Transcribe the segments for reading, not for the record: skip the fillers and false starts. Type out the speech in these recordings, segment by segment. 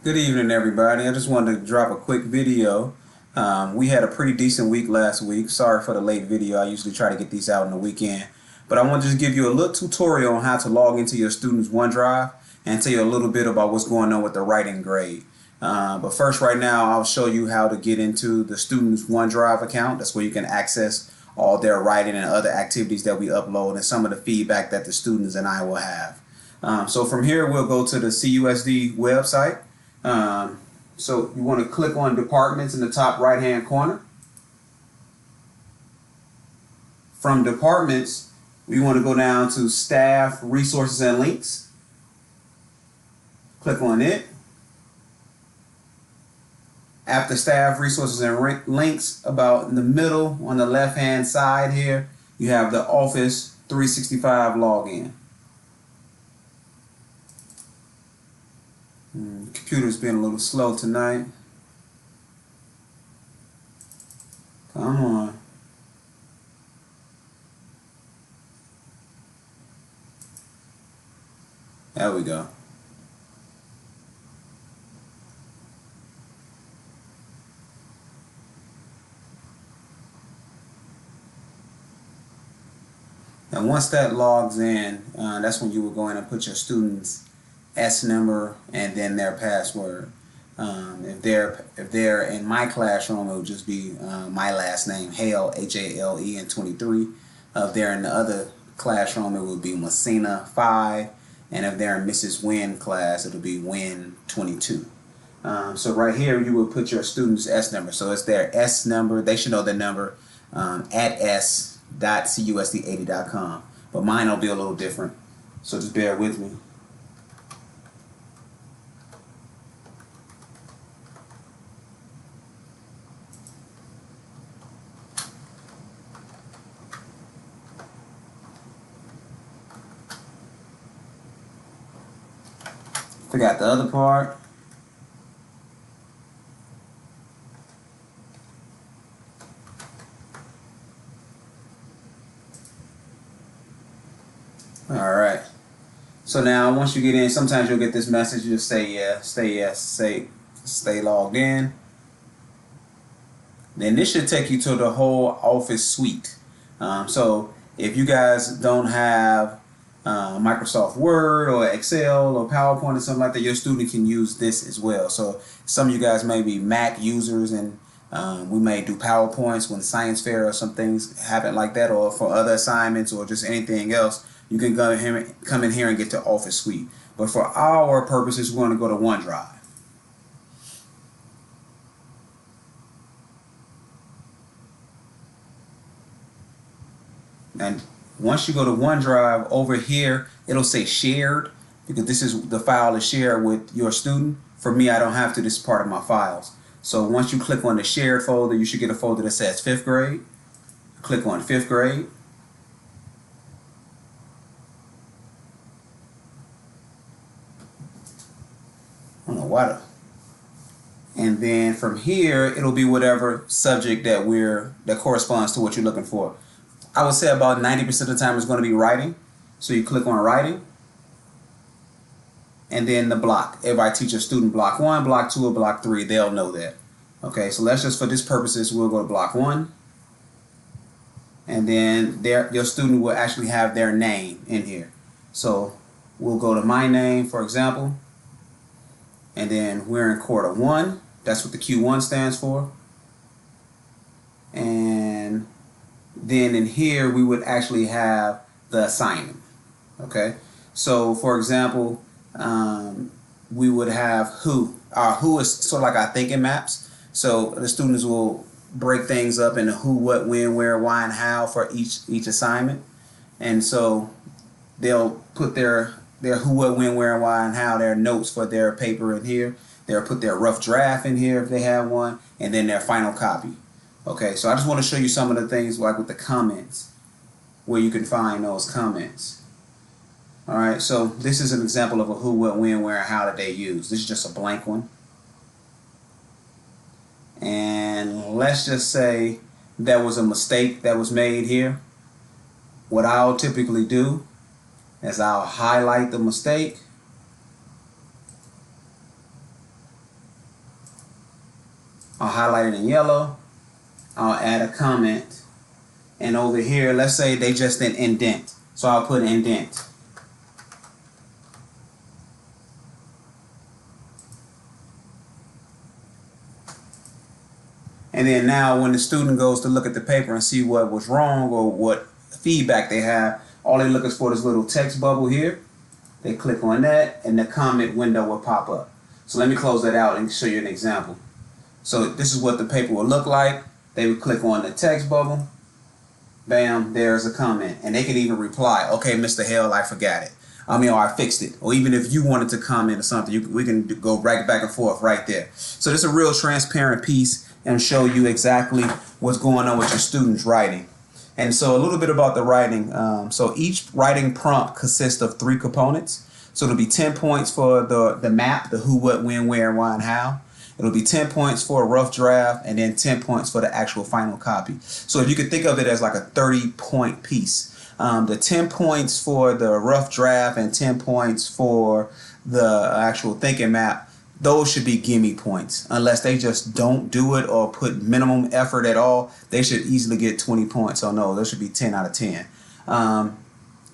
Good evening, everybody. I just wanted to drop a quick video. We had a pretty decent week last week. Sorry for the late video. I usually try to get these out on the weekend. But I want to just give you a little tutorial on how to log into your student's OneDrive and tell you a little bit about what's going on with the writing grade. But first, right now, I'll show you how to get into the student's OneDrive account. That's where you can access all their writing and other activities that we upload and some of the feedback that the students and I will have. So from here, we'll go to the CUSD website. So you want to click on departments in the top right hand corner. From departments, we want to go down to staff, resources, and links. Click on it. After staff, resources, and links, about in the middle on the left hand side here, you have the Office 365 login. Computer's been a little slow tonight. Come on. There we go. And once that logs in, that's when you will go in and put your student's S number and then their password. If they're in my classroom, it would just be my last name, Hale, Hale, and 23. If they're in the other classroom, it would be Messina 5, and if they're in Mrs. Wynn class, it'll be Wynn 22. So right here, you will put your student's S number. So it's their S number. They should know the number at s.cusd80.com. But mine will be a little different. So just bear with me. Forgot the other part. Alright. So now once you get in, sometimes you'll get this message. You just say yes, stay logged in. Then this should take you to the whole Office suite. So if you guys don't have Microsoft Word or Excel or PowerPoint or something like that, your student can use this as well. So some of you guys may be Mac users, and we may do PowerPoints when science fair or some things happen like that, or for other assignments or just anything else. You can come in here and get to Office Suite. But for our purposes, we're going to go to OneDrive. And once you go to OneDrive, over here it'll say shared, because this is the file is shared with your student. For me, I don't have to. This is part of my files. So once you click on the shared folder, you should get a folder that says 5th grade. Click on 5th grade. I don't know why. And then from here, it'll be whatever subject that corresponds to what you're looking for. I would say about 90% of the time it's going to be writing. So you click on writing. And then the block. If I teach a student block 1, block 2, or block 3, they'll know that. Okay, so let's just, for this purposes, we'll go to block 1. And then your student will actually have their name in here. So we'll go to my name, for example. And then we're in quarter 1. That's what the Q1 stands for. And then in here we would actually have the assignment. Okay, so for example, we would have who. Our who is sort of like our thinking maps. So the students will break things up into who, what, when, where, why, and how for each assignment. And so they'll put their who, what, when, where, and why, and how, their notes for their paper in here. They'll put their rough draft in here if they have one, and then their final copy. Okay, so I just want to show you some of the things like with the comments, where you can find those comments. Alright, so this is an example of a who, what, when, where, and how that they use. This is just a blank one. And let's just say there was a mistake that was made here. What I'll typically do is I'll highlight the mistake, I'll highlight it in yellow. I'll add a comment. And over here, let's say they just didn't indent. So I'll put indent. And then now when the student goes to look at the paper and see what was wrong or what feedback they have, all they look is for this little text bubble here. They click on that and the comment window will pop up. So let me close that out and show you an example. So this is what the paper will look like. They would click on the text bubble. Bam, there's a comment. And they can even reply, okay, Mr. Hell, I forgot it. Or I fixed it. Or even if you wanted to comment or something, we can go right back and forth right there. So this is a real transparent piece and show you exactly what's going on with your students' writing. And so a little bit about the writing. So each writing prompt consists of 3 components. So it'll be 10 points for the map, the who, what, when, where, why, and how. It'll be 10 points for a rough draft and then 10 points for the actual final copy. So if you could think of it as like a 30-point piece. The 10 points for the rough draft and 10 points for the actual thinking map, those should be gimme points. Unless they just don't do it or put minimum effort at all, they should easily get 20 points. So no, those should be 10 out of 10.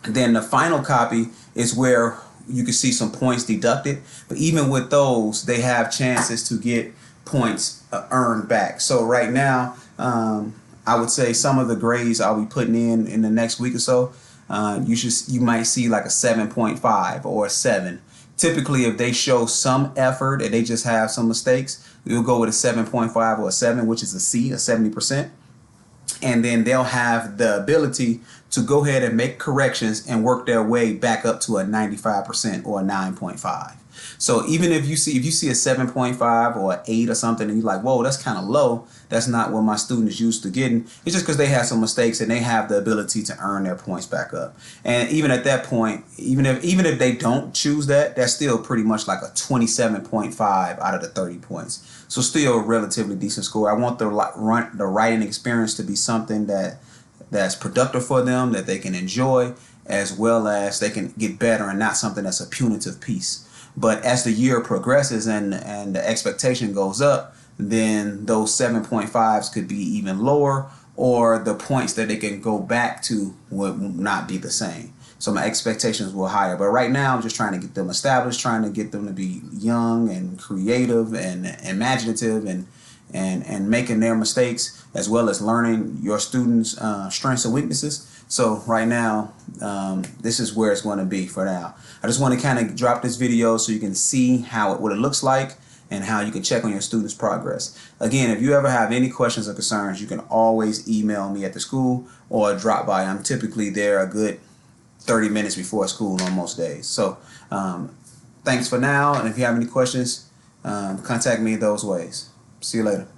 Then the final copy is where you can see some points deducted. But even with those, they have chances to get points earned back. So right now, I would say some of the grades I'll be putting in the next week or so, you might see like a 7.5 or a 7. Typically, if they show some effort and they just have some mistakes, we'll go with a 7.5 or a 7, which is a C, a 70%. And then they'll have the ability to go ahead and make corrections and work their way back up to a 95% or a 9.5. So even if you see a 7.5 or an 8 or something and you're like, whoa, that's kind of low, that's not what my student is used to getting. It's just because they have some mistakes and they have the ability to earn their points back up. And even at that point, even if they don't choose that, that's still pretty much like a 27.5 out of the 30 points. So still a relatively decent score. I want the writing experience to be something that's productive for them, that they can enjoy, as well as they can get better and not something that's a punitive piece. But as the year progresses and the expectation goes up, then those 7.5s could be even lower, or the points that they can go back to would not be the same. So my expectations were higher. But right now, I'm just trying to get them established, trying to get them to be young and creative and imaginative and making their mistakes, as well as learning your students' strengths and weaknesses. So right now, this is where it's going to be for now. I just want to kind of drop this video so you can see what it looks like and how you can check on your students' progress. Again, if you ever have any questions or concerns, you can always email me at the school or drop by. I'm typically there a good 30 minutes before school on most days. So thanks for now. And if you have any questions, contact me those ways. See you later.